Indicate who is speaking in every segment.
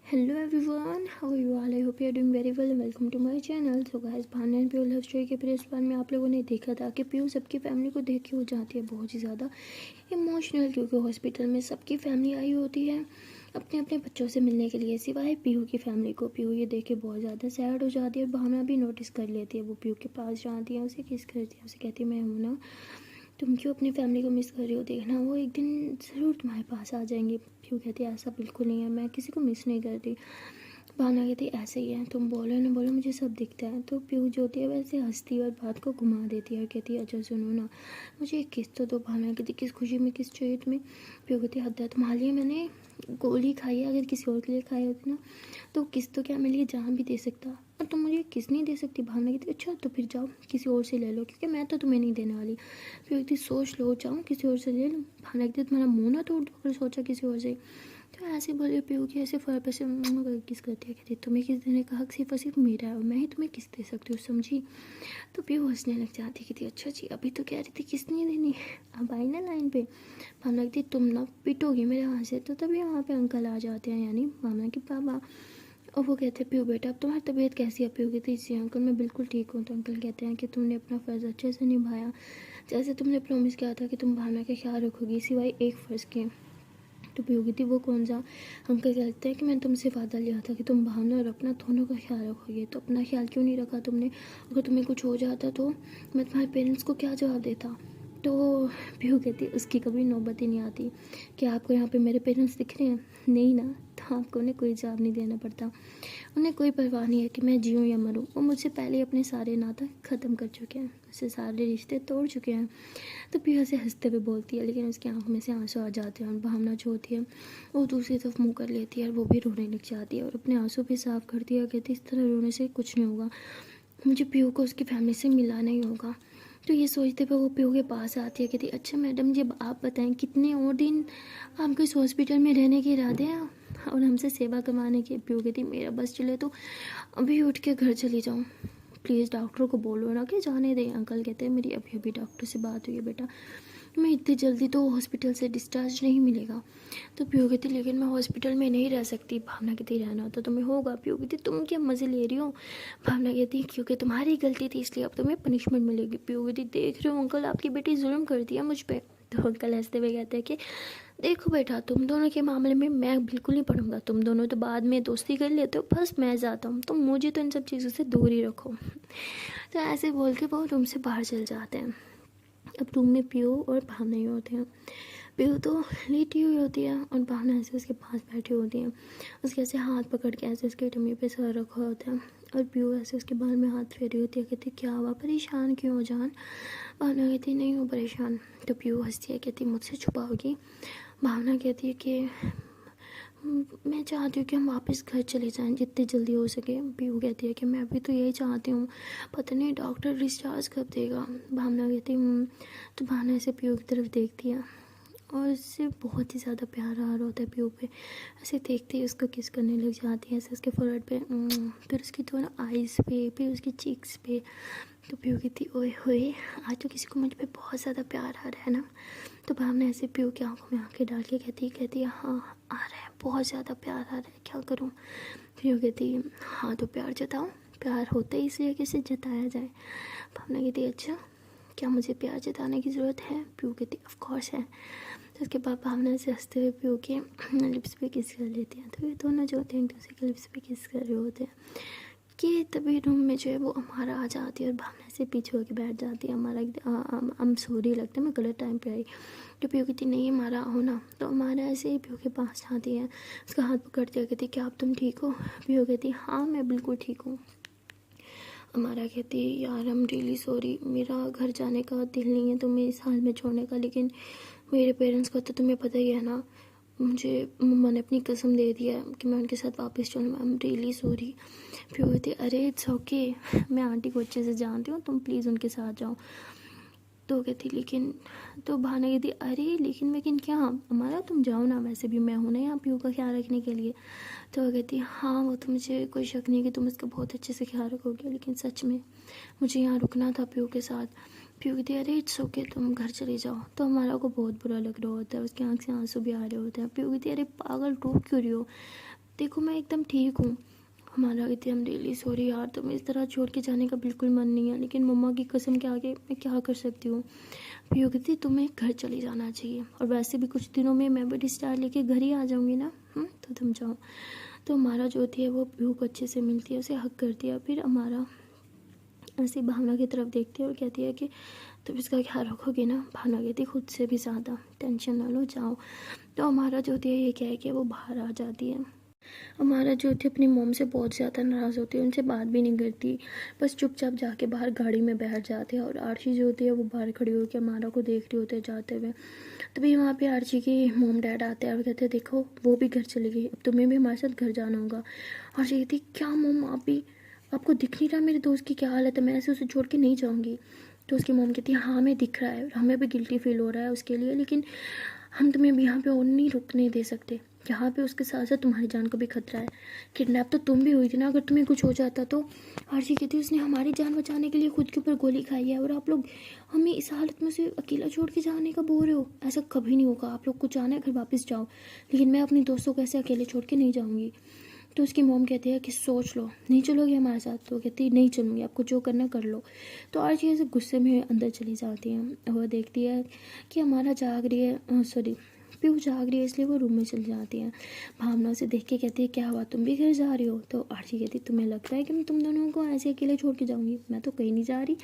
Speaker 1: Hello everyone, how are you all? I hope you are doing very well and welcome to my channel. So guys, Bhavna and Piyu love story के प्रेस पान में आप लोगों ने देखा था कि पीयू सबकी फैमिली को देख के हो जाती है बहुत ही ज़्यादा इमोशनल, क्योंकि हॉस्पिटल में सबकी फैमिली आई होती है अपने अपने बच्चों से मिलने के लिए, सिवाय पीयू की फैमिली को। पीयू ये देख के बहुत ज़्यादा सैड हो जाती है और भावना भी नोटिस कर लेती है। वो पीयू के पास जाती है, उसे किस करती है, उसे कहती है मैं हूँ ना, तुम क्यों अपनी फैमिली को मिस कर रही हो, देखना वो एक दिन ज़रूर तुम्हारे पास आ जाएंगे। पीयू कहती है ऐसा बिल्कुल नहीं है, मैं किसी को मिस नहीं करती। भावना कहती है ऐसे ही है, तुम बोलो ना बोलो मुझे सब दिखता है। तो पीयू जो होती है वैसे हंसती है और बात को घुमा देती है और कहती है अच्छा सुनो ना, मुझे एक किस तो दो। भावना कहती किस खुशी में, किस चाहिए तुम्हें। पीयू कहती है हद है, तुम्हारे लिए मैंने गोली खाई है, अगर किसी और के लिए खाई होती ना तो किस तो क्या, मेरे लिए जान भी दे सकता, और तुम मुझे किस नहीं दे सकती। भावना कहती अच्छा तो फिर जाओ किसी और से ले लो, क्योंकि मैं तो तुम्हें नहीं देने वाली। फिर कहती सोच लो, जाऊँ किसी और से ले लूँ। भावना कहती तुम्हारा मुँह ना तोड़ दो अगर सोचा किसी और से। तो ऐसे बोले पीयू की ऐसे फर पे से किस करती है, कहती तुम्हें किस देने का हक सिर्फ और सिर्फ मेरा है और मैं ही तुम्हें किस दे सकती हूँ, समझी। तो पीयू हंसने लग जाती, कहती अच्छा जी अभी तो कह रही थी किस नहीं देनी, अब आई ना लाइन पे। भावना कहती तुम ना पिटोगी मेरे वहाँ से। तो तभी वहाँ पे अंकल आ जाते हैं, यानी भावना के पापा। और वो कहते हैं पीयू बेटा अब तुम्हारी तबीयत कैसी है। पीयू कहती जी अंकल मैं बिल्कुल ठीक हूँ। तो अंकल कहते हैं कि तुमने अपना फ़र्ज़ अच्छे से निभाया, जैसे तुमने प्रॉमिस किया था कि तुम भावना का ख्याल रखोगी, सिवाय एक फ़र्ज़ के। तो पीयूगी थी वो कौन सा। अंकल कहते हैं कि मैंने तुमसे वादा लिया था कि तुम भावना और अपना दोनों का ख्याल रखोगे, तो अपना ख्याल क्यों नहीं रखा तुमने। अगर तुम्हें कुछ हो जाता तो मैं तुम्हारे पेरेंट्स को क्या जवाब देता। तो पीयू कहती उसकी कभी नौबत ही नहीं आती कि आपको यहाँ पे मेरे पेरेंट्स दिख रहे हैं, नहीं ना, तो आपको उन्हें कोई जवाब नहीं देना पड़ता। उन्हें कोई परवाह नहीं है कि मैं जीऊँ या मरूँ, वो मुझसे पहले अपने सारे नाता ख़त्म कर चुके हैं, उससे सारे रिश्ते तोड़ चुके हैं। तो पीयू से हंसते हुए बोलती है, लेकिन उसकी आंखों में से आंसू आ जाते हैं और भावना जो होती है वो दूसरी तरफ मुंह कर लेती है और वो भी रोने लग जाती है और अपने आंसू भी साफ करती है। कहती इस तरह रोने से कुछ नहीं होगा, मुझे पीयू को उसकी फैमिली से मिलाना ही होगा। तो ये सोचते हुए वो पीयू के पास आती है, कहती अच्छा मैडम जी आप बताएं कितने और दिन आपको इस हॉस्पिटल में रहने के इरादे हैं और हमसे सेवा करवाने के। पीयू कहती मेरा बस चले तो अभी उठ के घर चली जाऊँ, प्लीज़ डॉक्टर को बोलो ना कि जाने दें। अंकल कहते हैं मेरी अभी अभी डॉक्टर से बात हुई है बेटा, मैं इतनी जल्दी तो हॉस्पिटल से डिस्चार्ज नहीं मिलेगा। तो पीयू कहती लेकिन मैं हॉस्पिटल में नहीं रह सकती। भावना कहती रहना तो तुम्हें होगा। पीयू कहती तुम क्या मज़े ले रही हो। भावना कहती क्योंकि तुम्हारी गलती थी इसलिए अब तुम्हें पनिशमेंट मिलेगी। पीयू कहती देख रहे हो अंकल आपकी बेटी जुल्म करती है मुझ पर। तो अंकल हंसते हुए कहते हैं कि देखो बेटा तुम दोनों के मामले में मैं बिल्कुल नहीं पढ़ूंगा, तुम दोनों तो बाद में दोस्ती कर लेते हो, बस मैं जाता हूँ, तुम मुझे तो इन सब चीज़ों से दूर ही रखो। तो ऐसे बोल के वो रूम से बाहर चल जाते हैं। अब रूम में पीयू और भावना ही होते हैं। पीयू तो लेटी हुई होती है और भावना ऐसे उसके पास बैठी होती है, उसके ऐसे हाथ पकड़ के ऐसे उसके टमी पे सर रखा होता है और पीयू ऐसे उसके बाल में हाथ फेरी होती है। कहती क्या हुआ, परेशान क्यों हो जान। भावना कहती नहीं हूँ परेशान। तो पीयू हंसती है, कहती मुझसे छुपाओगी। भावना कहती है कि मैं चाहती हूँ कि हम वापस घर चले जाएं जितनी जल्दी हो सके। पीयू कहती है कि मैं भी तो यही चाहती हूँ, पता नहीं डॉक्टर डिस्चार्ज कब देगा। भावना कहती तो भावना ऐसे पीयू की तरफ देखती है और उससे बहुत ही ज़्यादा प्यार आ रहा होता है पीयू पे। ऐसे देखते ही उसको किस करने लग जाती है, ऐसे उसके फोrehead पे, फिर उसकी दोनों आइज़ पे, फिर उसकी चीक्स पे। तो पीयू कहती ओए होए आज तो किसी को मुझ पे बहुत ज़्यादा प्यार आ रहा है ना। तो भावना ऐसे पीयू की आंखों में आंखें डाल के कहती है हाँ आ रहा है, बहुत ज़्यादा प्यार आ रहा है, क्या करूँ। पीयू कहती हाँ तो प्यार जताओ, प्यार होता ही इसलिए किसे जताया जाए। भावना कहती अच्छा क्या मुझे प्यार जताने की ज़रूरत है। पीयू कहती ऑफ कोर्स है। तो उसके बाद भावना से हंसते हुए पीयू के लिप्स पे किस कर लेती हैं। तो ये दोनों जो होते हैं एक दूसरे के लिप्स पे किस कर रहे होते हैं कि तभी रूम में जो है वो हमारा आ जाती है और भावना से पीछे होकर बैठ जाती है। हमारा हम सॉरी लगता है मैं गलत टाइम पे आई। तो पीयू कहती नहीं हमारा हो ना। तो हमारा ऐसे ही पीयू के पास जाती है, उसका हाथ पकड़ती है, कहती क्या आप तुम ठीक हो। पीयू कहती हाँ मैं बिल्कुल ठीक हूँ। हमारा कहती यार हम रियली सॉरी, मेरा घर जाने का दिल नहीं है तुम्हें इस हाल में छोड़ने का, लेकिन मेरे पेरेंट्स का तो तुम्हें पता ही है ना, मुझे मम्मा ने अपनी कसम दे दिया कि मैं उनके साथ वापस चलूँ, आई एम रियली सॉरी। फिर वो कहती अरे इट्स ओके, मैं आंटी को अच्छे से जानती हूँ, तुम प्लीज़ उनके साथ जाओ। तो कहती लेकिन, तो भावना कहती अरे लेकिन क्या हमारा तुम जाओ ना, वैसे भी मैं हूँ ना यहाँ पीयू का ख्याल रखने के लिए। तो वो कहती हाँ वो तो मुझे कोई शक नहीं कि तुम इसका बहुत अच्छे से ख्याल रखोगे, लेकिन सच में मुझे यहाँ रुकना था पीयू के साथ। पीयू कहती अरे इट्स ओके तुम घर चले जाओ। तो हमारा को बहुत बुरा लग रहा होता है, उसकी आँख से आंसू भी आ रहे होते हैं। पीयू कहती अरे पागल रो क्यों रही हो, देखो मैं एकदम ठीक हूँ। हमारा कहती हम रियली सॉरी यार, तुम्हें इस तरह छोड़ के जाने का बिल्कुल मन नहीं है, लेकिन मम्मा की कसम के आगे मैं क्या कर सकती हूँ। पीयू कहती तुम्हें घर चले जाना चाहिए, और वैसे भी कुछ दिनों में मैं बड़ी स्टार लेके घर ही आ जाऊँगी ना। तो तुम जाओ। तो हमारा जो होती है वो पीयू को अच्छे से मिलती है, उसे हक करती है, फिर हमारा ऐसी भावना की तरफ देखती है और कहती है कि तुम इसका ख्याल रखोगे ना। भावना कहती खुद से भी ज़्यादा, टेंशन ना लो, जाओ। तो हमारा जो होती है ये क्या है कि वो बाहर आ जाती है। हमारा जो थी अपनी मॉम से बहुत ज़्यादा नाराज़ होती है, उनसे बात भी नहीं करती, बस चुपचाप जाके बाहर गाड़ी में बैठ जाते हैं। और आरशी जो होती है वो बाहर खड़ी होकर हमारा को देख रही होते जाते हुए। तभी वहाँ पे आरशी के मॉम डैड आते हैं और कहते हैं देखो वो भी घर चली गई, अब तुम्हें भी हमारे साथ घर जाना होगा। आरशी कहती क्या मॉम, आप भी, आपको दिख नहीं रहा मेरे दोस्त की क्या हालत है, मैं ऐसे उसे छोड़ के नहीं जाऊँगी। तो उसकी मॉम कहती है हाँ हमें दिख रहा है, हमें भी गिल्टी फील हो रहा है उसके लिए, लेकिन हम तुम्हें भी यहाँ पे और नहीं रुकने दे सकते। यहाँ पे उसके साथ साथ तुम्हारी जान को भी खतरा है। किडनैप तो तुम भी हुई थी ना, अगर तुम्हें कुछ हो जाता तो। आरजी कहती उसने हमारी जान बचाने के लिए खुद के ऊपर गोली खाई है, और आप लोग हमें इस हालत में से अकेला छोड़ के जाने का बोल रहे हो। ऐसा कभी नहीं होगा, आप लोग को जाना है घर वापस जाओ, लेकिन मैं अपने दोस्तों को ऐसे अकेले छोड़ के नहीं जाऊँगी। तो उसकी मॉम कहती है कि सोच लो, नहीं चलोगे हमारे साथ। तो कहती नहीं चलूँगी, आपको जो करना कर लो। तो आरजी ऐसे गुस्से में अंदर चली जाती है। वह देखती है कि हमारा जाग रही है, सॉरी पीयू जाग रही है, इसलिए वो रूम में चली जाती है। भावना से देख के कहती है क्या हुआ, तुम भी घर जा रही हो। तो आरजी कहती तुम्हें लगता है कि मैं तुम दोनों को ऐसे अकेले छोड़ के जाऊँगी, मैं तो कहीं नहीं जा रही।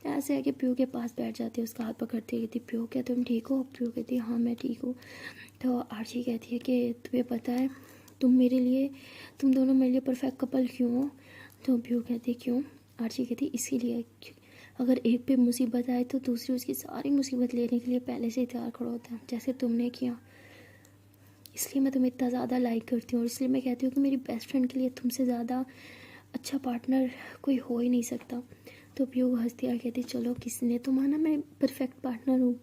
Speaker 1: ऐसे है कि पीयू के पास बैठ जाती है, उसका हाथ पकड़ती है, कहती पीयू क्या तुम ठीक हो। पीयू कहती है हाँ मैं ठीक हूँ। तो आरजी कहती है कि तुम्हें पता है तुम दोनों मेरे लिए परफेक्ट कपल क्यों हो। तो पीयू कहती क्यों। आरजी कहती इसीलिए, अगर एक पे मुसीबत आए तो दूसरी उसकी सारी मुसीबत लेने के लिए पहले से ही तैयार खड़ा होता है, जैसे तुमने किया। इसलिए मैं तुम्हें इतना ज़्यादा लाइक करती हूँ, और इसलिए मैं कहती हूँ कि मेरी बेस्ट फ्रेंड के लिए तुमसे ज़्यादा अच्छा पार्टनर कोई हो ही नहीं सकता। तो पीयू हंसती है, कहती चलो किसने तो माना मैं परफेक्ट पार्टनर हूँ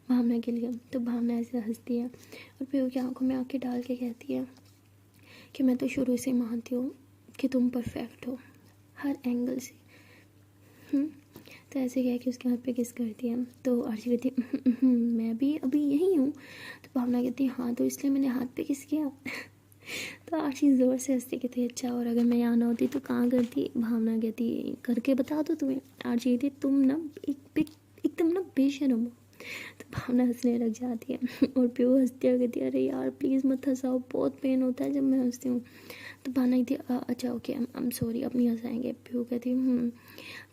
Speaker 1: भावना के लिए। तो भावना ऐसे हंसती है और पीयू की आंखों में आंखें डाल के कहती है कि मैं तो शुरू से मानती हूँ कि तुम परफेक्ट हो हर एंगल से। तो ऐसे कह के उसके हाथ पे किस करती है। तो आरजी कहती मैं भी अभी यही हूँ। तो भावना कहती है हाँ तो इसलिए मैंने हाथ पे किस किया। तो आरजी ज़ोर से हंसती कहती अच्छा, और अगर मैं यहाँ ना होती तो कहाँ करती। भावना कहती करके बता दो तुम्हें। आरजी कहती तुम ना एकदम ना बेशर्म हो। तो भावना हंसने लग जाती है और पीयू हंसती है, कहती है अरे यार प्लीज़ मत हंसाओ, बहुत पेन होता है जब मैं हंसती हूँ। तो भावना कहती अच्छा ओके आई एम सॉरी, अब नहीं हंसाएंगे। पीयू कहती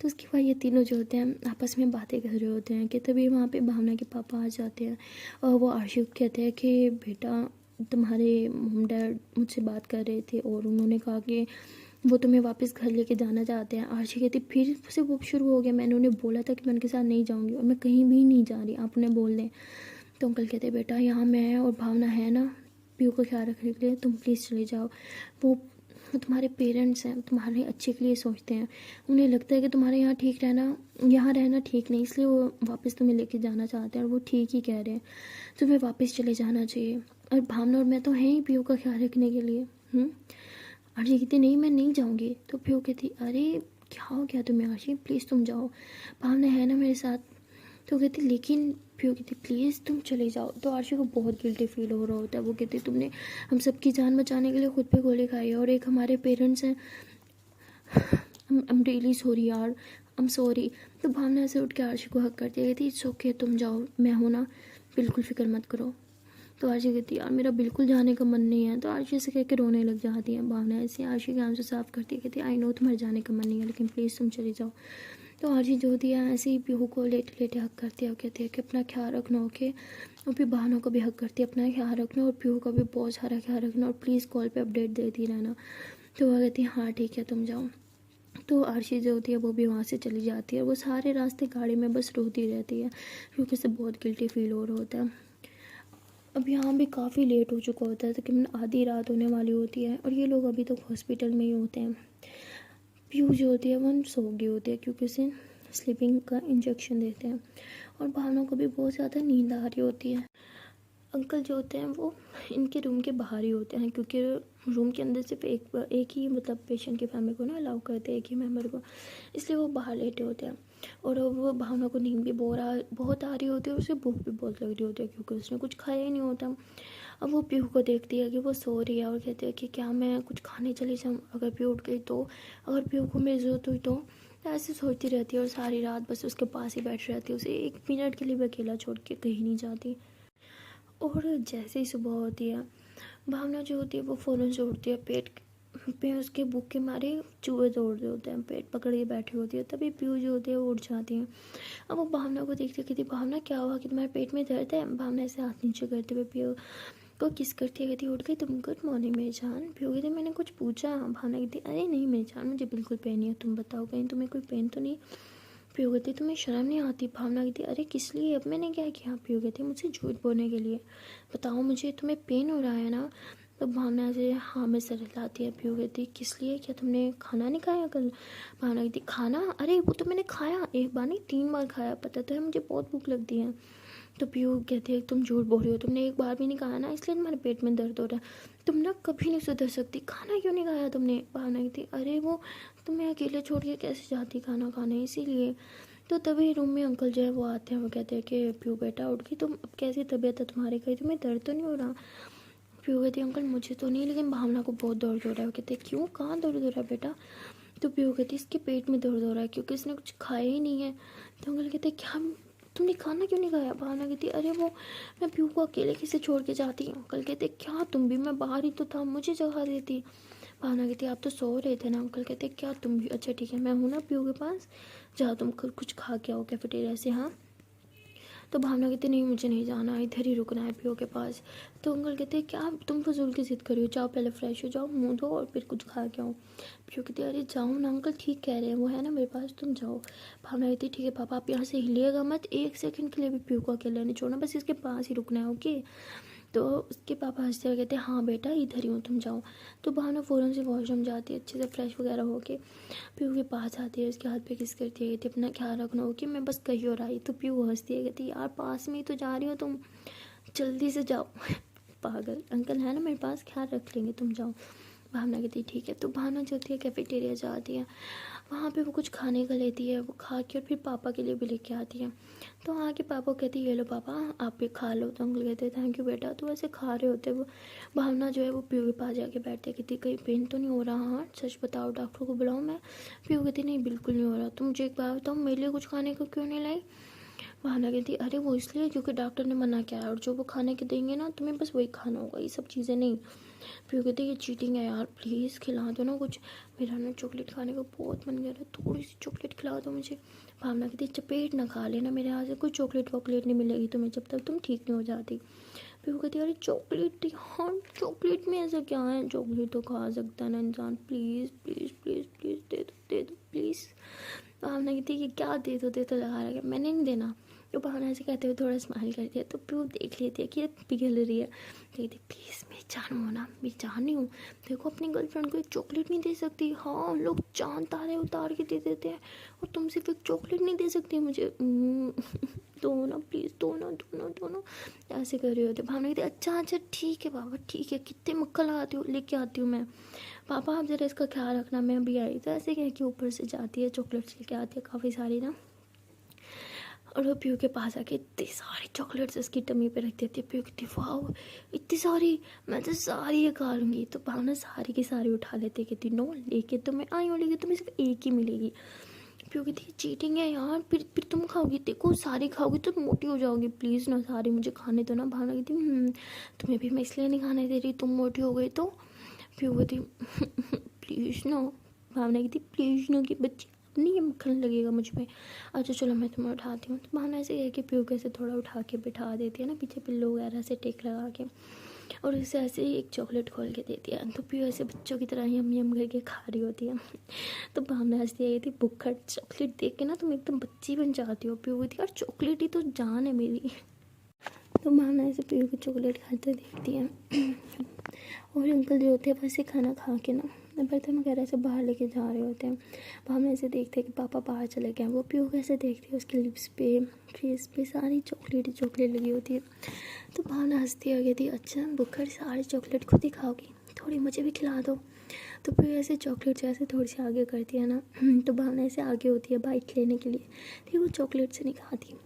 Speaker 1: तो उसके बाद ये तीनों जो होते हैं आपस में बातें कर रहे होते हैं कि तभी वहाँ पे भावना के पापा आ जाते हैं और वो आशिक कहते हैं कि बेटा तुम्हारे मॉम डैड मुझसे बात कर रहे थे और उन्होंने कहा कि वो तुम्हें वापस घर लेके जाना चाहते हैं। आरशी कहती फिर से वो शुरू हो गया, मैंने उन्हें बोला था कि मैं उनके साथ नहीं जाऊंगी और मैं कहीं भी नहीं जा रही, आप उन्हें बोल दें। तो अंकल कहते बेटा यहाँ मैं और भावना है ना पीयू का ख्याल रखने के लिए, तुम प्लीज़ चले जाओ। वो तुम्हारे पेरेंट्स हैं, तुम्हारे अच्छे के लिए सोचते हैं, उन्हें लगता है कि तुम्हारे यहाँ रहना ठीक नहीं, इसलिए वो वापस तुम्हें लेके जाना चाहते हैं और वो ठीक ही कह रहे हैं, तुम्हें वापस चले जाना चाहिए। और भावना और मैं तो हैं ही पीयू का ख्याल रखने के लिए। आरजी कहती नहीं मैं नहीं जाऊँगी। तो पीयू कहती अरे क्या हो गया तुम्हें आरजी, प्लीज़ तुम जाओ, भावना है ना मेरे साथ। तो कहती लेकिन पीयू कहती प्लीज़ तुम चले जाओ। तो आरशी को बहुत गिल्टी फील हो रहा होता है, वो कहती तुमने हम सबकी जान बचाने के लिए खुद पे गोली खाई है और एक हमारे पेरेंट्स हैं, आई एम रियली सॉरी यार, आई एम सॉरी। तो भावना से उठ के आरशी को हक करती है, कहती इट्स ओके तुम जाओ, मैं हूँ ना, बिल्कुल फिक्र मत करो। तो आरशी कहती यार मेरा बिल्कुल जाने का मन नहीं है। तो आरशी से कह के रोने लग जाती है। भावना ऐसे आरशी के आंसू साफ करती है, कहती आई नो तुम्हारे जाने का मन नहीं है, लेकिन प्लीज़ तुम चले जाओ। तो आरजी जो दिया ऐसे ही पीहू को लेटे लेटे हक करती है और कहती है कि अपना ख्याल रखना ओके। और फिर बहनों को भी हक करती है अपना ख्याल रखना, और पीहू का भी बहुत सारा ख्याल रखना, और प्लीज़ कॉल पे अपडेट देती रहना। तो वह कहती है हाँ ठीक है तुम जाओ। तो आरशी जो होती है वो भी वहाँ से चली जाती है। वो सारे रास्ते गाड़ी में बस रोती रहती है क्योंकि उसे बहुत गिल्टी फील हो रहा होता है। अब यहाँ भी काफ़ी लेट हो चुका होता है, तकरीबन आधी रात होने वाली होती है और ये लोग अभी तक हॉस्पिटल में ही होते हैं। पीयू जो होती है वो सो गई होती है क्योंकि उसे स्लीपिंग का इंजेक्शन देते हैं, और भावना को भी बहुत ज़्यादा नींद आ रही होती है। अंकल जो होते हैं वो इनके रूम के बाहर ही होते हैं क्योंकि रूम के अंदर सिर्फ एक ही मतलब पेशेंट की फैमिली को ना अलाउ करते हैं, एक ही मेम्बर को, इसलिए वो बाहर लेटे होते हैं। और वो भावना को नींद भी बहुत आ रही होती है और उसे भूख भी बहुत लग रही होती है क्योंकि उसने कुछ खाया ही नहीं होता। अब वो पीहू को देखती है कि वो सो रही है और कहती है कि क्या मैं कुछ खाने चली जाऊँ, अगर पीहू उठ गई तो, अगर पीहू को मेरी ज़रूरत हुई तो ऐसे सोचती रहती है और सारी रात बस उसके पास ही बैठ रहती है, उसे एक मिनट के लिए भी अकेला छोड़ के कहीं नहीं जाती। और जैसे ही सुबह होती है, भावना जो होती है वो फ़ौरन से उठती है, पेट पे उसके भूख के मारे चूहे दौड़ रहे होते हैं, पेट पकड़ के बैठी होती है, तभी पीहू जो होती है वो उठ जाती है। अब वो भावना को देखती है, कहती भावना क्या हुआ कि तुम्हारे पेट में दर्द है। भावना ऐसे हाथ नीचे करते हुए पीहू को किस करती है, कहती उठ गई तुम, गुड मॉर्निंग मेरी जान। पीहू कहती मैंने कुछ पूछा। भावना कहती अरे नहीं मेरी जान, मुझे बिल्कुल पेन नहीं है, तुम बताओ कहीं तुम्हें कोई पेन तो नहीं। पीहू कहती तुम्हें शर्म नहीं आती। भावना कहती अरे किस लिए, अब मैंने क्या किया। पीहू कहती मुझसे झूठ बोलने के लिए, बताओ मुझे तुम्हें पेन हो रहा है ना। तो भावना से हाँ में सर हिलाती है। पीहू कहती किस लिए, क्या तुमने खाना नहीं खाया कल। भावना कहती खाना, अरे वो तो मैंने खाया, एक बार नहीं 3 बार खाया, पता तो है मुझे बहुत भूख लगती है। तो पीहू कहती है तुम झूठ बोल रही हो, तुमने एक बार भी नहीं खाया ना, इसलिए तुम्हारे पेट में दर्द हो रहा है, तुम ना कभी नहीं सुधर सकती, खाना क्यों नहीं खाया तुमने। भावना कहती अरे वो तुम्हें अकेले छोड़ के कैसे जाती खाना खाने, इसीलिए। तो तभी रूम में अंकल जो है वो आते हैं, वो कहते हैं कि पीहू बेटा उठ गई तुम, अब कैसी तबीयत है तुम्हारी, कहीं तुम्हें दर्द तो नहीं हो रहा। पीहू कहती अंकल मुझे तो नहीं, लेकिन भावना को बहुत दर्द हो रहा है। वो कहते क्यों, कहाँ दर्द हो रहा है बेटा। तो पीहू कहती इसके पेट में दर्द हो रहा है क्योंकि इसने कुछ खाया ही नहीं है। तो अंकल कहते क्या तुमने खाना क्यों नहीं खाया। भावना कहती अरे वो मैं पीहू को अकेले कैसे छोड़ के जाती हूँ। अंकल कहते क्या तुम भी, मैं बाहर ही तो था, मुझे जगह देती। भावना कहती आप तो सो रहे थे ना। अंकल कहते क्या तुम भी, अच्छा ठीक है मैं हूँ ना पीहू के पास, जाओ तुम कुछ खा के आओ कैफेटेरिया से। हाँ तो भावना कहती नहीं मुझे नहीं जाना, इधर ही रुकना है पीहू के पास। तो अंकल कहते क्या तुम फजूल की जिद करी हो, जाओ पहले फ्रेश हो जाओ, मुँह धो और फिर कुछ खा के आओ। पीहू कहती अरे जाओ ना अंकल, ठीक कह रहे हैं वो है ना मेरे पास, तुम जाओ। भावना कहती ठीक है पापा आप यहाँ से हिलिएगा मत, एक सेकंड के लिए भी पीहू को अकेले नहीं छोड़ना, बस इसके पास ही रुकना है ओके। तो उसके पापा हंसते हुए कहते हाँ बेटा इधर ही हूँ तुम जाओ। तो भावना फ़ौरन से वॉशरूम जाती है, अच्छे से फ्रेश वगैरह होके पीहू के पास आती है, उसके हाथ पे किस करती है, कहती अपना ख्याल रखना हो कि मैं बस कहीं और आई। तो पीहू हंसती है, कहती यार पास में ही तो जा रही हो तुम, जल्दी से जाओ पागल, अंकल है ना मेरे पास, ख्याल रख लेंगे तुम जाओ। भावना कहती ठीक है। तो भावना जो होती है कैफेटेरिया जाती है, वहाँ पे वो कुछ खाने का लेती है, वो खा के और फिर पापा के लिए भी लेके आती है। तो वहाँ के पापा कहती है ये लो पापा आप भी खा लो। तो अंकल कहते हैं थैंक यू बेटा। तो ऐसे खा रहे होते वो, भावना जो है वो पीहू के पास जाके बैठती है, कहती कहीं पेन तो नहीं हो रहा हाँ, सच बताओ डॉक्टर को बुलाऊँ मैं। पीहू कहती नहीं बिल्कुल नहीं हो रहा। तो मुझे एक बात बताओ मेरे लिए कुछ खाने को क्यों नहीं लाई। भावना कहती अरे वो इसलिए क्योंकि डॉक्टर ने मना किया है, और जो वो खाने के देंगे ना तुम्हें बस वही खाना होगा, ये सब चीज़ें नहीं। फिर कहते ये चीटिंग है यार, प्लीज़ खिला दो ना कुछ, मेरा ना चॉकलेट खाने का बहुत मन कर रहा है, थोड़ी सी चॉकलेट खिला दो मुझे। भावना कहती चपेट ना खा लेना मेरे हाथ से, कोई चॉकलेट वॉकलेट नहीं मिलेगी तुम्हें जब तक तुम ठीक नहीं हो जाती। फिर वो कहती अरे चॉकलेट, हाँ चॉकलेट में ऐसा क्या है, चॉकलेट तो खा सकता है ना इंसान, प्लीज़ प्लीज़ प्लीज़ प्लीज़ दे दो प्लीज़। भावना कहती कि क्या दे दो लगा रहा है, मैंने नहीं देना। तो भावना ऐसे कहते हुए थोड़ा स्माइल करती है, तो पीहू देख लेती है कि ये पिघल रही है, तो कहती प्लीज़ मेरी जान हो ना, मैं जान नहीं हूँ, देखो अपनी गर्लफ्रेंड को एक चॉकलेट नहीं दे सकती। हाँ लोग चांद तारे उतार के दे देते हैं और तुम सिर्फ एक चॉकलेट नहीं दे सकती मुझे दो ना प्लीज़, दो ना ऐसे कर रही होती। भावना कहती अच्छा ठीक है पापा ठीक है, कितने मक्खा लगाती हो, लेके आती हूँ मैं। पापा आप ज़रा इसका ख्याल रखना, मैं अभी आई। तो ऐसे कह के ऊपर से जाती है, चॉकलेट्स लेके आती है काफ़ी सारी ना, और वो पीहू के पास आके इतनी सारी चॉकलेट्स उसकी टमी पे रख देती है। पीहू कहती वाह इतनी सारी, मैं तो सारी ये खा लूँगी। तो भावना सारी की सारी उठा लेती, कहती नो लेके तो मैं आई हूँ, लेकिन तुम्हें सिर्फ एक ही मिलेगी। पीहू कहती चीटिंग है यार, फिर तुम खाओगी, देखो सारी खाओगी तो मोटी हो जाओगी, प्लीज़ ना सारी मुझे खाने दो ना। भावना कहती तुम्हें भी मैं इसलिए नहीं खाने दे रही, तुम मोटी हो गई तो। पीहू कहती प्लीज़ ना। भावना कहती प्लीज़ ना कि बच्ची नहीं ये मक्खन लगेगा मुझ पे, अच्छा चलो मैं तुम्हें उठाती हूँ। तो भावना ऐसे कह के पीहू के से थोड़ा उठा के बिठा देती है ना पीछे पिल्लो वगैरह से टेक लगा के, और उसे ऐसे ही एक चॉकलेट खोल के देती है। तो पीहू ऐसे बच्चों की तरह यम यम करके खा रही होती है। तो भावना हंसती है, थी भुक्खड़ चॉकलेट देख के ना तुम एकदम बच्ची बन जाती हो। पीहू कहती यार चॉकलेट ही तो जान है मेरी। तो भावना ऐसे पीहू की चॉकलेट खाते देखती है और अंकल जो होते हैं वैसे खाना खा के ना बर्तन वगैरह से बाहर लेके जा रहे होते हैं। भावना ऐसे देखते हैं कि पापा बाहर चले गए हैं। वो पीहू कैसे देखती है, उसके लिप्स पे फेस पे सारी चॉकलेट लगी होती है। तो भावना हंसती है, कहती अच्छा भुक्खड़ सारी चॉकलेट खुद ही खाओगी, थोड़ी मुझे भी खिला दो। तो फिर ऐसे चॉकलेट जैसे थोड़ी सी आगे करती है ना, तो भावना ऐसे आगे होती है बाइट लेने के लिए, लेकिन वो चॉकलेट से नहीं खाती।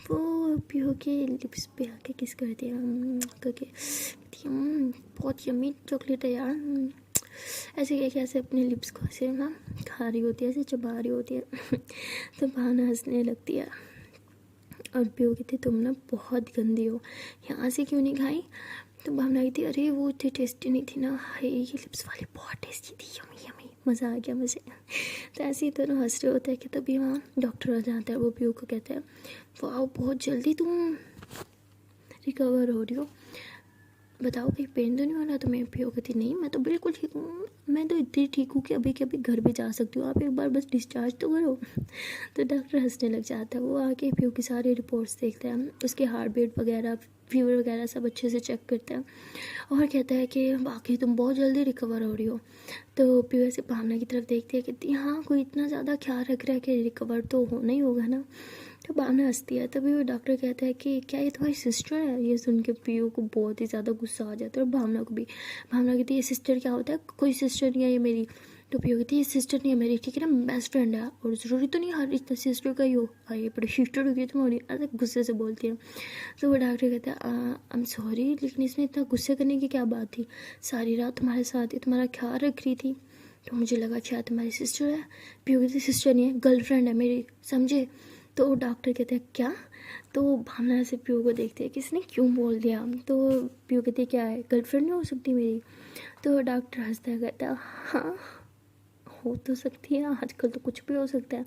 Speaker 1: वो पीहू के लिप्स पे आके किस करती है करके कहती है, बहुत यम्मी चॉकलेट है यार। ऐसे क्या कैसे अपने लिप्स को ऐसे ना खा रही होती है, ऐसे चबा रही होती है। तो भावना हंसने लगती है और पीहू कहती तुम ना बहुत गंदी हो, यहाँ से क्यों नहीं खाई। तो भावना कहती अरे वो इतनी टेस्टी नहीं थी ना, हाय ये लिप्स वाली बहुत टेस्टी थी, यम्मी यम्मी, मज़ा आ गया मुझे। तो ऐसे ही दोनों हंस रहे होते हैं कि तभी वहाँ डॉक्टर आ जाता है। वो पीहू को कहता है वाह बहुत जल्दी तुम रिकवर हो रही हो, बताओ कहीं पेन तो नहीं हो रहा तुम्हें। पीहू कहती नहीं मैं तो बिल्कुल ठीक हूँ, मैं तो इतनी ठीक हूँ कि अभी के अभी घर भी जा सकती हूँ, आप एक बार बस डिस्चार्ज तो करो। तो डॉक्टर हंसने लग जाता है। वो आके पीहू की सारी रिपोर्ट्स देखता है, उसके हार्ट बीट वगैरह फीवर वगैरह सब अच्छे से चेक करता है और कहता है कि बाकी तुम बहुत जल्दी रिकवर हो रही हो। तो पीहू ऐसे भावना की तरफ देखती है, कहती हाँ कोई इतना ज़्यादा ख्याल रख रहा है कि रिकवर तो होना ही होगा ना। तो भावना हंसती है। तभी वो डॉक्टर कहता है कि क्या ये तुम्हारी सिस्टर है। ये सुन के पीयू को बहुत ही ज़्यादा गुस्सा आ जाता है और भावना को भी। भावना कहती है ये सिस्टर क्या होता है, कोई सिस्टर नहीं है ये मेरी। तो पीयू कहती है ये सिस्टर नहीं है मेरी, ठीक है ना, बेस्ट फ्रेंड है, और ज़रूरी तो नहीं हर रिश्ता सिस्टर का ही हो, ये बड़ी सिस्टर होगी तुम्हारी, ऐसे गुस्से से बोलती है। तो वो डॉक्टर कहता है आई एम सॉरी, लेकिन इसमें इतना गुस्से करने की क्या बात थी, सारी रात तुम्हारे साथ ही तुम्हारा ख्याल रख रही थी, तो मुझे लगा शायद तुम्हारी सिस्टर है। पीयू कहती सिस्टर नहीं है, गर्लफ्रेंड है मेरी, समझे। तो डॉक्टर कहते हैं क्या। तो भावना से पीयू को देखते हैं कि इसने क्यों बोल दिया। तो पीयू कहते क्या है, गर्लफ्रेंड नहीं हो सकती मेरी। तो डॉक्टर हंसता है, कहता है हाँ हो तो सकती है, आजकल तो कुछ भी हो सकता है।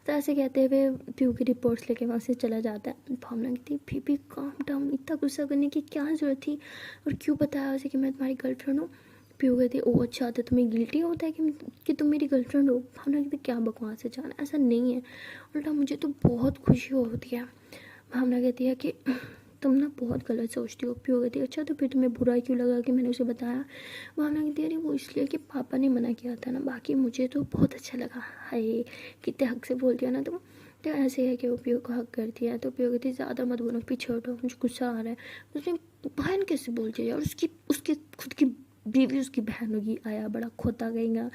Speaker 1: तो ऐसे कहते हुए पीयू की रिपोर्ट्स लेके वहाँ से चला जाता है। भावना कहती भी काम डाउन, इतना गुस्सा करने की क्या ज़रूरत थी, और क्यों बताया उसे कि मैं तुम्हारी गर्लफ्रेंड हूँ। पीयू कहती ओ अच्छा, तो तुम्हें गिल्टी होता है कि तुम मेरी गर्लफ्रेंड हो। भावना कहती क्या बकवास है जान, ऐसा नहीं है, उल्टा मुझे तो बहुत खुशी होती है। भावना कहती है कि तुम ना बहुत गलत सोचती हो। पीयू कहती है अच्छा तो फिर तुम्हें बुरा क्यों लगा कि मैंने उसे बताया। भावना कहती है अरे वो इसलिए कि पापा ने मना किया था ना, बाकी मुझे तो बहुत अच्छा लगा। हाय कितने हक से बोल दिया ना तुम। तो ऐसे है कि वो पीयू को हक करती है। तो पीयू कहती है ज़्यादा मत बोलो, पीछे हटो, मुझे गुस्सा आ रहा है। उसने बहन कैसे बोल दिया यार, उसकी उसके खुद की बीवी उसकी बहन होगी, आया बड़ा खोता कहेगा।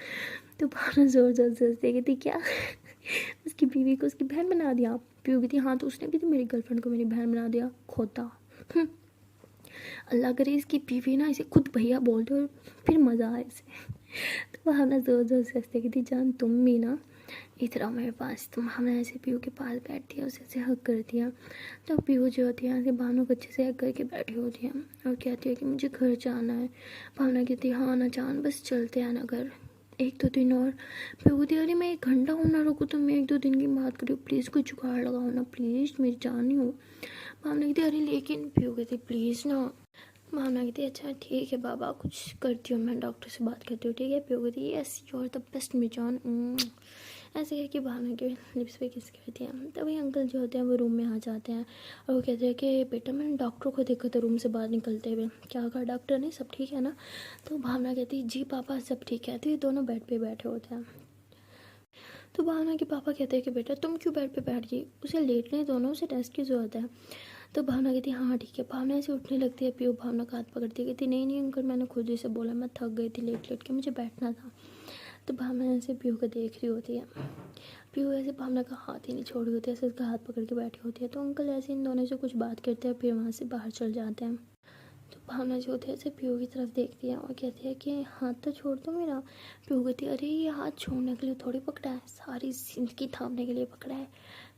Speaker 1: तो भावना जोर जोर से हंसती कहती क्या उसकी बीवी को उसकी बहन बना दिया। पीयू कहती हाँ तो उसने भी तो मेरी गर्लफ्रेंड को मेरी बहन बना दिया, खोता। अल्लाह करे इसकी बीवी ना इसे खुद भैया बोल दो फिर मज़ा आए इसे। तो भावना जोर जोर से हंसती कहती जान तुम भी ना इधर आओ मेरे पास। तो भावना ऐसे पीयू के पास बैठती है, उसे ऐसे हक करती है। तो पीयू जो होती है ऐसे भावना को अच्छे से हक करके बैठी होती है और कहती है कि मुझे घर जाना है। भावना कहती है हाँ ना जान, बस चलते हैं ना घर, एक दो दिन और। फिर कहती अरे मैं 1 घंटा हूँ ना रुको, तो मैं 1-2 दिन की बात करूँ, प्लीज़ कोई जुगाड़ लगाओ ना प्लीज़, मेरी जान नहीं हो। भावना कहती अरे लेकिन, पीयू कहती प्लीज़ ना। भावना कहती अच्छा ठीक है बाबा, कुछ करती हूँ मैं, डॉक्टर से बात करती हूँ, ठीक है। पीयू कहती yes you are the best मेरी जान। ऐसे है कि भावना के लिप्स पे किस करती हैं। तभी अंकल जो होते हैं वो रूम में आ जाते हैं और वो कहते हैं कि बेटा मैंने डॉक्टर को देखा था रूम से बाहर निकलते हुए, क्या कहा डॉक्टर ने, सब ठीक है ना। तो भावना कहती जी पापा सब ठीक है। तो ये दोनों बेड पे बैठे होते हैं। तो भावना के पापा कहते हैं कि बेटा तुम क्यों बेड पे बैठ गई, उसे लेटने दो ना, उसे रेस्ट की ज़रूरत है। तो भावना कहती है हाँ ठीक है। भावना ऐसे उठने लगती है, पीयू भावना का हाथ पकड़ती है, कहती नहीं नहीं अंकल मैंने खुद ही से बोला, मैं थक गई थी लेट लेट के, मुझे बैठना था। तो भावना ऐसे पीयू को देख रही होती है। पीयू ऐसे भावना का हाथ ही नहीं छोड़ रही होती है, ऐसे उसका हाथ पकड़ के बैठी होती है। तो अंकल ऐसे इन दोनों से कुछ बात करते हैं, फिर वहाँ से बाहर चल जाते हैं। तो भावना जो होती है ऐसे पीयू की तरफ देखती है और कहती है कि हाथ तो छोड़ दो मेरा। पीयू कहती है अरे ये हाथ छोड़ने के लिए थोड़ी पकड़ा है, सारी जिंदगी थामने के लिए पकड़ा है।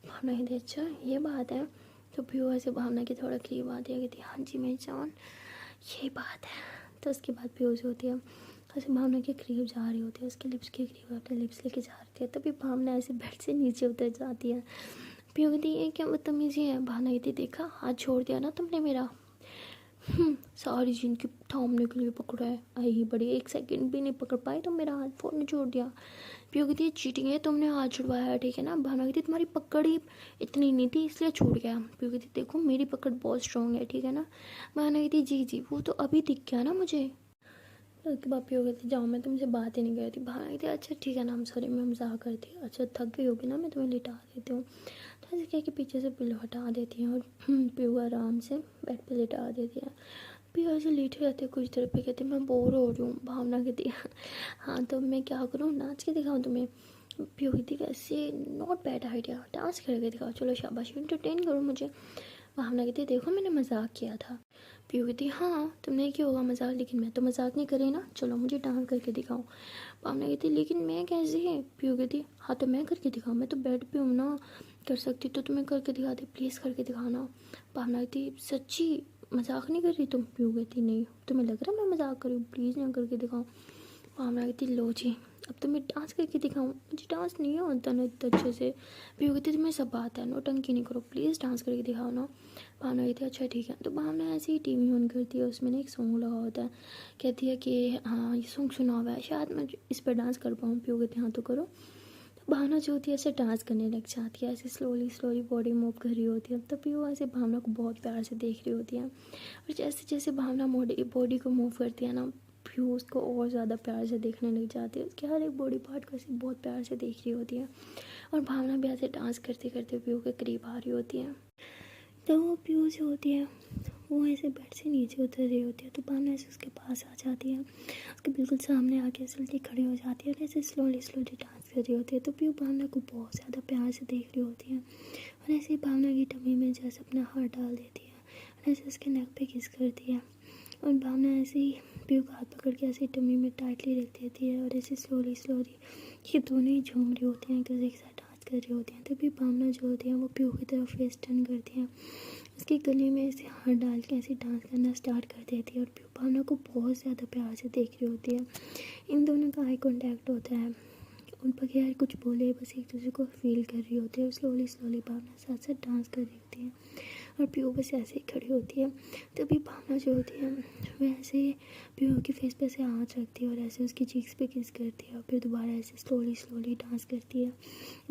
Speaker 1: भावना कहती है अच्छा ये बात है। तो पीयू ऐसे भावना की थोड़ा करीब आती है, कहती है हाँ जी मेरी जान ये बात है। तो उसके बाद पीयू जो होती है ऐसे भावना के करीब जा रही होती है, उसके लिप्स के करीब अपने लिप्स लेके जा रही है। तभी भावना ऐसे बेड से नीचे उतर जाती है। पीयू कहती है क्या बदतमीजी है। भावना कहती देखा हाथ छोड़ दिया ना तुमने मेरा, सारी जिंदगी थामने के लिए पकड़ा है, आई ही बड़ी, 1 सेकंड भी नहीं पकड़ पाई तो मेरा हाथ फोड़ने छोड़ दिया। पीयू कहती है चीटिंग है, तुमने हाथ छुड़वाया है ठीक है ना। भावना कहती तुम्हारी पकड़ ही इतनी नहीं थी इसलिए छूट गया। पीयू कहती देखो मेरी पकड़ बहुत स्ट्रॉन्ग है ठीक है ना। भावना कहती जी जी वो तो अभी दिख गया ना मुझे। तो उसके बाद पीयू कहती जाओ मैं तुमसे बात ही नहीं कर रही थी। भावना कहती अच्छा ठीक है ना, हम सॉरी मैं मजाक करती, अच्छा थक गई होगी ना मैं तुम्हें लिटा देती हूँ। तो ऐसे क्या कि पीछे से पिल्लो हटा देती हैं और पीयू आराम से बेड पे लिटा देती है। पीयू ऐसे लेटे रहते कुछ देर पे, कहते मैं बोर हो रही हूँ। भावना कहती हाँ तो मैं क्या करूँ, नाच के दिखाऊँ तुम्हें। पीयू कहती कैसे, नॉट बैड आइडिया, डांस करके दिखाओ, चलो शाबाश, एंटरटेन करो मुझे। भावना कहती देखो मैंने मजाक किया था। पीयू कहती हाँ तुमने किया होगा मजाक, लेकिन मैं तो मजाक नहीं करी ना, चलो मुझे डांस करके दिखाओ। भावना कहती लेकिन मैं कैसे है। पीयू कहती हाँ तो मैं करके दिखाऊँ, मैं तो बेड पे हूँ ना, कर सकती तो तुम्हें करके दिखाती, प्लीज़ करके दिखाना। भावना कहती सच्ची मजाक नहीं कर रही तुम। पीयू कहती नहीं, तुम्हें लग रहा है मैं मजाक कर रही हूँ, प्लीज़ ना करके दिखाओ। भावना कहती लो जी अब तो मैं डांस करके दिखाऊँ, मुझे डांस नहीं आता ना इतना अच्छे से। पीयू कहती तुम्हें सब बात है, नौटंकी नहीं करो, प्लीज़ डांस करके दिखाओ ना। भावना कहती है अच्छा ठीक है। तो भावना ऐसे ही टीवी ऑन करती है, उसमें ना एक सॉन्ग लगा होता है, कहती है कि हाँ ये सॉन्ग सुना हुआ है, शायद मैं इस पर डांस कर पाऊँ। पीयू कहती हाँ तो करो। तो भावना जो होती है ऐसे डांस करने लग जाती है, ऐसे स्लोली स्लोली बॉडी मूव कर रही होती है। तो पीयू ऐसे भावना को बहुत प्यार से देख रही होती है, और जैसे जैसे भावना बॉडी को मूव करती है ना, पीयू उसको और ज़्यादा प्यार से देखने लग जाती है, उसके हर एक बॉडी पार्ट को ऐसे बहुत प्यार से देख रही होती है। और भावना भी ऐसे डांस करते करते पीयू के करीब आ रही होती है। तो वो पीयू जो होती है वो ऐसे बेड से नीचे उतर रही होती है, तो भावना ऐसे उसके पास आ जाती है, उसके बिल्कुल सामने आके चल के खड़ी हो जाती है और ऐसे स्लोली स्लोली डांस कर रही होती है। तो पीयू भावना को बहुत ज़्यादा प्यार से देख रही होती है, और ऐसे ही भावना की टमी में जैसे अपना हाथ डाल देती है और ऐसे उसके नेक पे किस करती है। और भावना ऐसे ही पीयू का हाथ पकड़ के ऐसे टमी में टाइटली रख देती है, और ऐसे स्लोली स्लोली ये दोनों ही झूम रही होती हैं, एक दूसरे के साथ डांस कर रही होती हैं। तभी भावना जो होती है वो पीयू की तरफ फेस टर्न करती हैं, उसके गले में ऐसे हाथ डाल के ऐसे डांस करना स्टार्ट कर देती है, और पीयू भावना को बहुत ज़्यादा प्यार से देख रही होती है। इन दोनों का आई कॉन्टैक्ट होता है, उन बगैर कुछ बोले बस एक दूसरे को फील कर रही होती है, और स्लोली स्लोली भावना साथ साथ डांस कर रही होती है, और पीयू बस ऐसे ही खड़ी होती है। तभी भावना जो होती है वह ऐसे पीयू की फेस पे ऐसे हाथ रखती है और ऐसे उसकी चीक्स पे किस करती है, और फिर दोबारा ऐसे स्लोली स्लोली डांस करती है,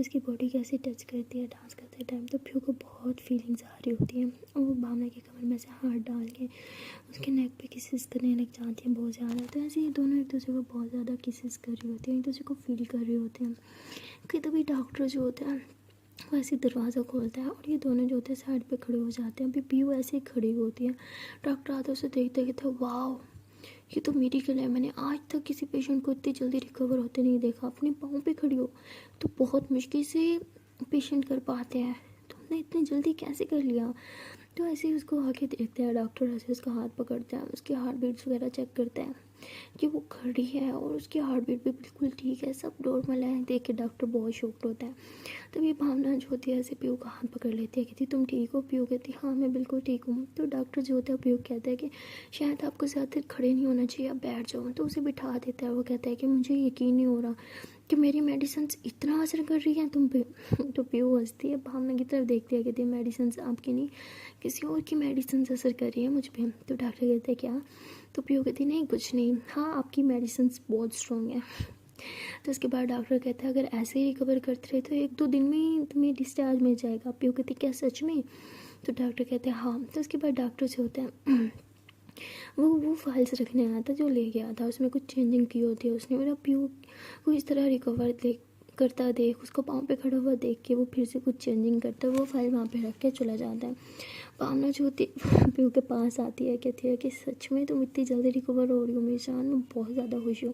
Speaker 1: उसकी बॉडी कैसे टच करती है डांस करते टाइम। तो पीयू को बहुत फीलिंग्स आ रही होती हैं, और वो भावना की कमर में से हाथ डाल के उसके नेक पे किसेस करने लग जाती हैं बहुत ज़्यादा। तो ऐसे ये दोनों एक दूसरे को बहुत ज़्यादा किसेस कर रही होती हैं, एक दूसरे को फील कर रहे होते हैं। कि तभी डॉक्टर जो होता है वो ऐसे दरवाज़ा खोलता है, और ये दोनों जो होते हैं साइड पे खड़े हो जाते हैं। अभी पीयू ऐसे ही खड़ी होती है, डॉक्टर आता है उसे देखते कहते हैं वाह ये तो मेडिकल है, मैंने आज तक किसी पेशेंट को इतनी जल्दी रिकवर होते नहीं देखा, अपने पाँव पे खड़ी हो तो बहुत मुश्किल से पेशेंट कर पाते हैं, तुमने इतनी जल्दी कैसे कर लिया। तो ऐसे ही उसको आके देखते हैं डॉक्टर, ऐसे उसका हाथ पकड़ता है, उसकी हार्ट बीट्स वगैरह चेक करता है कि वो खड़ी है और उसकी हार्ट बीट भी बिल्कुल ठीक है, सब नॉर्मल है। देख के डॉक्टर बहुत शॉक्ड होता है। तभी भावना जो होती है ऐसे पीयू का हाथ पकड़ लेती है, कहती तुम ठीक हो। पीयू कहती हाँ मैं बिल्कुल ठीक हूँ। तो डॉक्टर जो होता है पीयू कहता है कि शायद आपको ज़्यादा देर खड़े नहीं होना चाहिए, आप बैठ जाओ। तो उसे बिठा देता है। वो कहता है कि मुझे यकीन नहीं हो रहा कि मेरी मेडिसिन इतना असर कर रही है तुम पे। तो पीयू हंसती है, भावना की तरफ देखती है, कहती है मेडिसिन आपकी नहीं किसी और की मेडिसिन असर कर रही है मुझ पर। तो डॉक्टर कहता है क्या। तो पीयू कहती नहीं कुछ नहीं, हाँ आपकी मेडिसिन बहुत स्ट्रॉन्ग है। तो उसके बाद डॉक्टर कहता है अगर ऐसे ही रिकवर करते रहे तो 1-2 दिन में ही तुम्हें डिस्चार्ज मिल जाएगा। पीयू कहती क्या सच में। तो डॉक्टर कहते हैं हाँ। तो उसके बाद डॉक्टर जो होता है वो फाइल्स रखने आया था जो ले गया था, उसमें कुछ चेंजिंग की होती है उसने। मेरा पीयू को इस तरह रिकवर करता देख, उसको पाँव पे खड़ा हुआ देख के वो फिर से कुछ चेंजिंग करता है, वो फाइल वहाँ पे रख के चला जाता है। भावना जो होती पीयू के पास आती है, कहती है कि सच में तुम इतनी जल्दी रिकवर हो रही हो, मेरी जान में बहुत ज़्यादा खुश हूँ।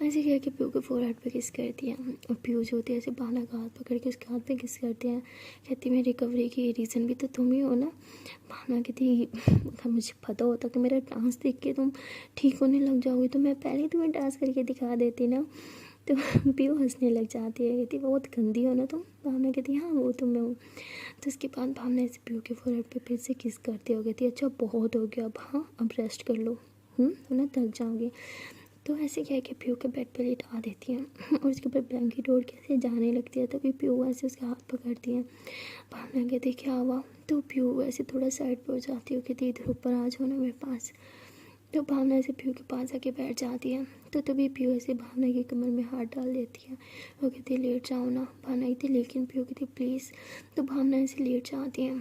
Speaker 1: ऐसे कह के पीयू के फोरहेड पे किस करती है, और पीयू जो होती है ऐसे भावना का हाथ पकड़ के उसके हाथ पे किस करती है, कहती मेरी रिकवरी की रीज़न भी तो तुम ही हो ना। भावना कहती मुझे पता होता कि मेरा डांस देख के तुम ठीक होने लग जाओगी तो मैं पहले ही तुम्हें डांस करके दिखा देती ना। तो पीयू हंसने लग जाती है, कहती बहुत गंदी हो ना तुम। भावना कहती हाँ वो तो मैं हूँ। तो उसके बाद भावना ऐसे पीयू के फोरहेड पे फिर से किस करती हो, कहती अच्छा बहुत हो गया अब, हाँ अब रेस्ट कर लो, ना थक जाओगी। तो ऐसे कह के पीयू के बेड पे लिटा देती हैं और उसके ऊपर ब्लैंकेट ओढ़ के ऐसे जाने लगती है। तभी पीयू ऐसे उसका हाथ पकड़ती है। भावना कहती क्या हुआ। तो पीयू ऐसे थोड़ा साइड पे हो जाती है, कहती इधर ऊपर आ जाओ ना मेरे पास। तो भावना ऐसे पीयू के पास आके बैठ जाती है। तो तभी पीयू ऐसे भावना की कमर में हाथ डाल देती है, वो कहती है लेट जाओ ना। भावना कहती लेकिन पीयू कहती प्लीज़। तो भावना ऐसे लेट जाती है,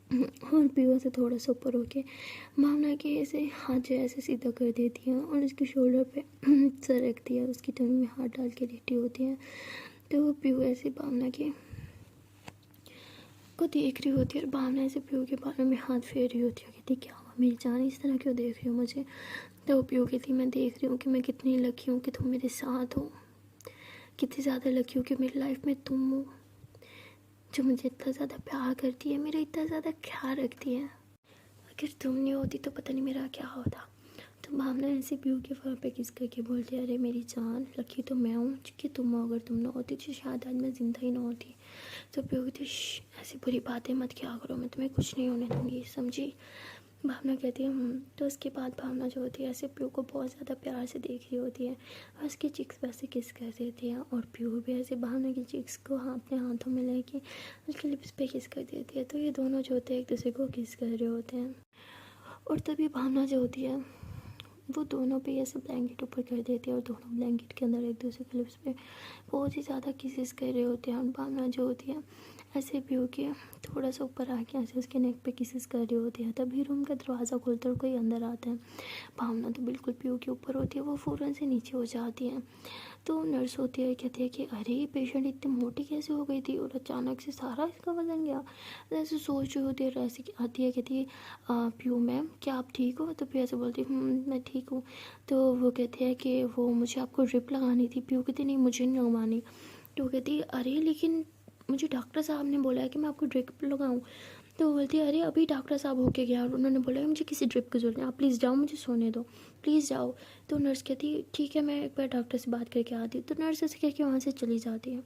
Speaker 1: और पीयू से थोड़ा सा ऊपर होके भावना के ऐसे हाथ जो ऐसे सीधा कर देती है, और उसके शोल्डर पे सर रखती है, उसकी टंग में हाथ डाल के लेटी होती है। तो वो पीयू ऐसे भावना के को देख रही होती है, और भावना ऐसे पीयू के बालों में हाथ फेर रही होती है, कहती क्या हुआ मेरी जान इस तरह क्यों देख रही हो मुझे। तो वो पीयू कहती मैं देख रही हूँ कि मैं कितनी लकी हूँ कि तुम मेरे साथ हो, कितनी ज़्यादा लकी हूँ कि मेरी लाइफ में तुम हो, जो मुझे इतना ज़्यादा प्यार करती है, मेरा इतना ज़्यादा ख्याल रखती है। अगर तुम नहीं होती तो पता नहीं मेरा क्या होता। तो भावना ऐसे पीयू के वहाँ पे किस करके बोलती है, अरे मेरी जान, लकी तो मैं हूँ कि तुम हो, अगर तुम ना होती तो शायद आज मैं ज़िंदा ही ना होती। तो पीयू कहती ऐसी बुरी बातें मत क्या करो, मैं तुम्हें कुछ नहीं होने दूँगी, समझी। भावना कहती है तो उसके बाद भावना जो होती है ऐसे पीयू को बहुत ज़्यादा प्यार से देख रही होती है और उसकी चिक्स वैसे किस कर देती है और पीयू भी ऐसे भावना की चिक्स को अपने हाथों में लेके उसके लिप्स पे किस कर देती है। तो ये दोनों जो होते हैं एक दूसरे को किस कर रहे होते हैं और तभी भावना जो होती है वो दोनों पे ऐसे ब्लैंकेट ऊपर कर देती है और दोनों ब्लैंकेट के अंदर एक दूसरे के लिप्स पे बहुत ही ज़्यादा किसेस कर रहे होते हैं और भावना जो होती है ऐसे भी होके थोड़ा सा ऊपर आके ऐसे उसके नेक पे किसेस कर रही होती है। तभी रूम का दरवाज़ा खोलते और कोई अंदर आता है। भावना तो बिल्कुल पीयू के ऊपर होती है, वो फ़ौरन से नीचे हो जाती है। तो नर्स होती है, कहती है कि अरे ये पेशेंट इतनी मोटी कैसे हो गई थी और अचानक से सारा इसका वजन गया। ऐसे सोच रही होती है, ऐसे आती है, कहती है पीयू मैम क्या आप ठीक हो। तो पीयू ऐसे बोलती है मैं ठीक हूँ। तो वो कहती है कि वो मुझे आपको ड्रिप लगानी थी। पीयू कहती नहीं मुझे नहीं लगवानी। तो वो कहती है अरे लेकिन मुझे डॉक्टर साहब ने बोला है कि मैं आपको ड्रिप लगाऊं। तो वो बोलती है अरे अभी डॉक्टर साहब होके गया और उन्होंने बोला है मुझे किसी ड्रिप की ज़रूरत नहीं, आप प्लीज़ जाओ, मुझे सोने दो, प्लीज़ जाओ। तो नर्स कहती है ठीक है मैं एक बार डॉक्टर से बात करके आती हूँ। तो नर्स ऐसे कह के वहाँ से चली जाती है।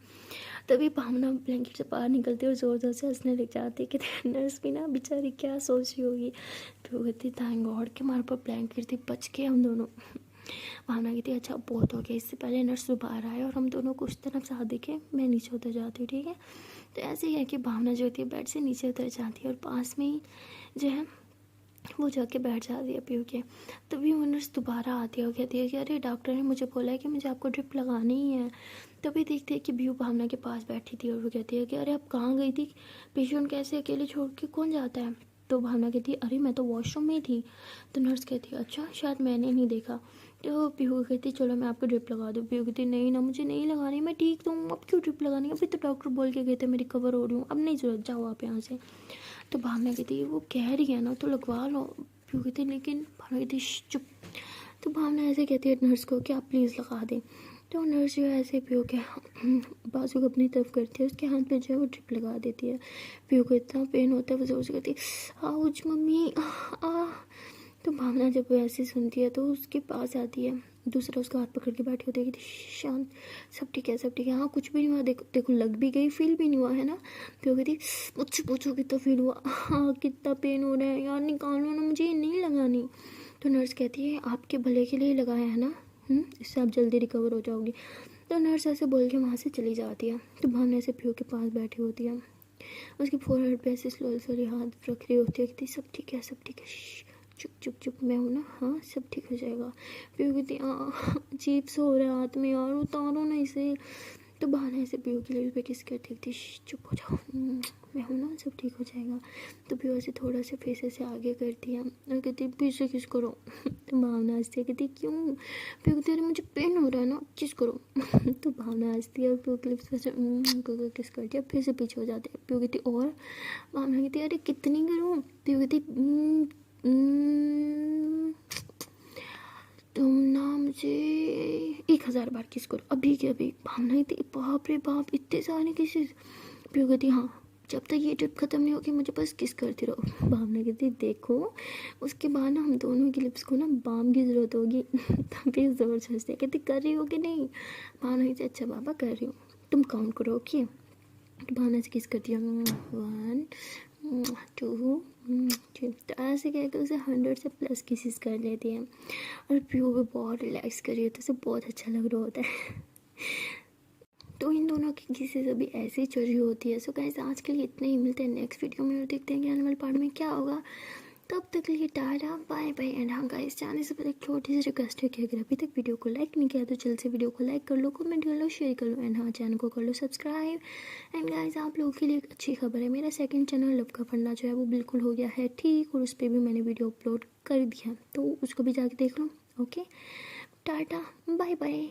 Speaker 1: तभी भावना ब्लैंकेट से बाहर निकलती है और ज़ोर ज़ोर से हंसने लग जाती है कि नर्स भी ना बेचारी क्या सोच रही होगी। फिर वो कहती थैंक गॉड कि हमारे पर ब्लैंकेट थी, बच के हम दोनों। भावना कहती है अच्छा बहुत हो गया, इससे पहले नर्स बाहर आए और हम दोनों कुछ तरफ साथ देखे, मैं नीचे उतर जाती हूँ, ठीक है। तो ऐसे ही है कि भावना जो होती है बेड से नीचे उतर जाती है और पास में ही जो है वो जाके बैठ जाती है पीयू के। तभी वो नर्स दोबारा आती है और कहती है कि अरे डॉक्टर ने मुझे बोला है कि मुझे आपको ड्रिप लगानी ही है। तभी देखते हैं कि पीयू भावना के पास बैठी थी और वो कहती है कि अरे आप कहाँ गई थी, पेशेंट कैसे अकेले छोड़ के कौन जाता है। तो भावना कहती है अरे मैं तो वॉशरूम में थी। तो नर्स कहती है अच्छा शायद मैंने नहीं देखा। तो पीहू कहती है चलो मैं आपको ड्रिप लगा दूँ। पीहू कहती है नहीं ना मुझे नहीं लगानी, मैं ठीक तो हूँ, अब क्यों ड्रिप लगानी, अभी तो डॉक्टर बोल के गए थे मैं रिकवर हो रही हूँ, अब नहीं जरूरत, जाओ आप यहाँ से। तो भावना कहती है वो कह रही है ना तो लगवा लो। पीहू कहती है लेकिन भावना कहती है चुप। तो भावना ऐसे कहती है नर्स को कि आप प्लीज़ लगा दें। तो नर्स जो है ऐसे पीयू के बाजू को अपनी तरफ करती है, उसके हाथ पे जो है वो ड्रिप लगा देती है। पीयू को इतना पेन होता है, वो जोर से कहती है आउच मम्मी आ। तो भावना जब वो ऐसे सुनती है तो उसके पास आती है, दूसरा उसका हाथ पकड़ के बैठी होती है कि शांत, सब ठीक है सब ठीक है, हाँ कुछ भी नहीं हुआ, देखो देखो लग भी गई, फील भी नहीं हुआ है ना। फिर वो कहती मुझसे पूछो कितना फील हुआ, हाँ कितना पेन हो रहा है यार, निकालो ना, मुझे ये नहीं लगानी। तो नर्स कहती है आपके भले के लिए लगाया है ना, इससे आप जल्दी रिकवर हो जाओगी। तो नर्स ऐसे बोल के वहाँ से चली जाती है। तो भावना ऐसे पीयू के पास बैठी होती है, उसकी फोरहेड पे ऐसे स्लोली हाथ रख रही होती है, कहती सब ठीक है सब ठीक है, चुप चुप चुप मैं हूँ ना, हाँ सब ठीक हो जाएगा। पीयू कहती अजीब सा हो रहा है हाथ में यार, उतारो ना इसे। तो भावना ऐसे पीयू के लिए पे किस करती थी, चुप हो जाओ, मैं हूँ ना सब ठीक हो जाएगा। तो पीयू ऐसे थोड़ा सा फेस से आगे करती है और कहती फिर से किस करो। तो भावना हंसती है, कहती क्यों। पीयू कहती अरे मुझे पेन हो रहा है ना, किस करो। तो भावना हंसती है और पीयू के लिप्स पे से किस करती है, फिर से पीछे हो जाती है। पीयू कहती और, भावना कहती अरे कितनी करूँ। पीयू कहती तुम ना मुझे 1000 बार किस करो अभी के अभी। भावना थी बाप रे बाप इतने सारे किसेस। पीयू कहती हाँ जब तक ये ट्रिप खत्म नहीं होगी मुझे बस किस करती रहो। भावना कहती देखो उसके बाद ना हम दोनों की लिप्स को ना बाम की ज़रूरत होगी। तभी जोर से हंसते कहती कर रही हो कि नहीं। भावना कहती अच्छा बाबा कर रही हूँ, तुम काउंट करो ओके। तो भावना से किस करती है 1 2 3। तो ऐसे कहकर उसे 100 से प्लस किसेस कर लेती है और पीयू भी बहुत रिलैक्स कर रही होती है, उसे बहुत अच्छा लग रहा होता है। तो इन दोनों की किसेस अभी ऐसे ही चल रही होती है। सो गाइस आज के लिए इतने ही, मिलते हैं नेक्स्ट वीडियो में और देखते हैं कि आने वाले पार्ट में क्या होगा। तब तक के लिए टाटा बाय बाय। एंड हाँ गाइस जाने से पहले एक छोटी सी रिक्वेस्ट है कि अगर अभी तक वीडियो को लाइक नहीं किया तो जल्द से वीडियो को लाइक कर लो, कमेंट कर लो, शेयर कर लो एंड हाँ चैनल को कर लो सब्सक्राइब। एंड गाइस आप लोगों के लिए एक अच्छी खबर है, मेरा सेकंड चैनल लव का फंडा जो है वो बिल्कुल हो गया है ठीक और उस पर भी मैंने वीडियो अपलोड कर दिया, तो उसको भी जाके देख लो। Okay tata bye bye.